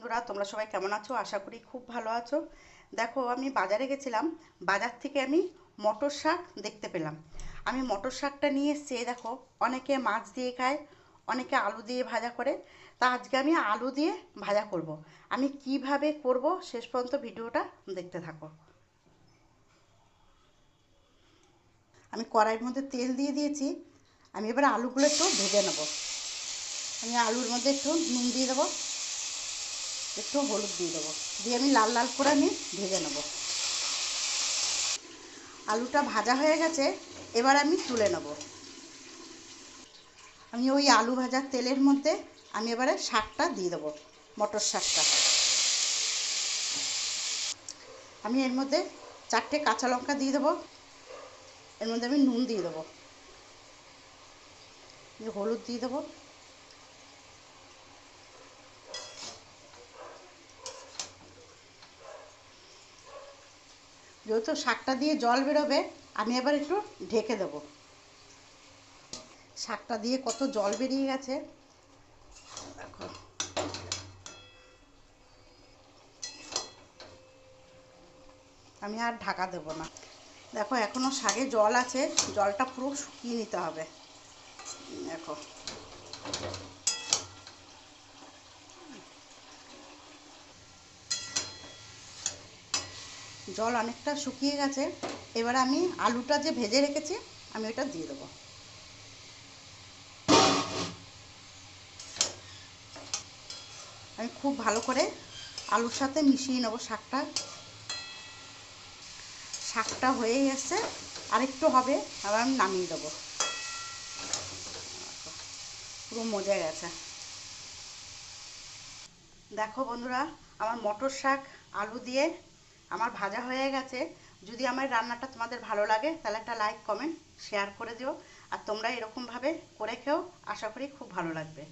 বন্ধুরা, তোমরা সবাই কেমন আছো? আশা করি খুব ভালো আছো। দেখো, আমি বাজারে গেছিলাম। বাজার থেকে আমি মটর শাক দেখতে পেলাম। আমি মটর শাকটা নিয়ে এসেছি। এই দেখো, অনেকে মাছ দিয়ে খায়, অনেকে আলু দিয়ে ভাজা করে। তা আজকে আমি আলু দিয়ে ভাজা করব। আমি কিভাবে করব শেষ পর্যন্ত ভিডিওটা দেখতে থাকো। আমি কড়াইয়ের মধ্যে তেল দিয়ে দিয়েছি। আমি এবার আলুগুলো একটু ভেজে নেব। আমি আলুর মধ্যে একটু নুন দিয়ে দেবো, একটু হলুদ দিয়ে দেবো, দিয়ে আমি লাল লাল করে আমি ভেজে নেব। আলুটা ভাজা হয়ে গেছে, এবার আমি তুলে নেব। আমি ওই আলু ভাজার তেলের মধ্যে আমি এবারে শাকটা দিয়ে দেবো, মটর শাকটা। আমি এর মধ্যে 4টে কাঁচা লঙ্কা দিয়ে দেবো। এর মধ্যে আমি নুন দিয়ে দেবো, হলুদ দিয়ে দেবো। যেহেতু শাকটা দিয়ে জল বেরোবে, আমি এবার একটু ঢেকে দেবো। শাকটা দিয়ে কত জল বেরিয়ে গেছে দেখো। আমি আর ঢাকা দেবো না। দেখো, এখনও শাকে জল আছে, জলটা পুরো শুকিয়ে নিতে হবে। দেখো, জল অনেকটা শুকিয়ে গেছে। এবার আমি আলুটা যে ভেজে রেখেছি, আমি ওটা দিয়ে দেবো। আমি খুব ভালো করে আলুর সাথে মিশিয়ে নেবো শাকটা। শাকটা হয়ে এসছে, আরেকটু হবে, আবার আমি নামিয়ে দেবো। পুরো মজে গেছে। দেখো বন্ধুরা, আমার মটর শাক আলু দিয়ে আমার ভাজা হয়ে গেছে। যদি আমার রান্নাটা তোমাদের ভালো লাগে, তাহলে একটা লাইক কমেন্ট শেয়ার করে দিও। আর তোমরা এরকমভাবে করে খেও, আশা করি খুব ভালো লাগবে।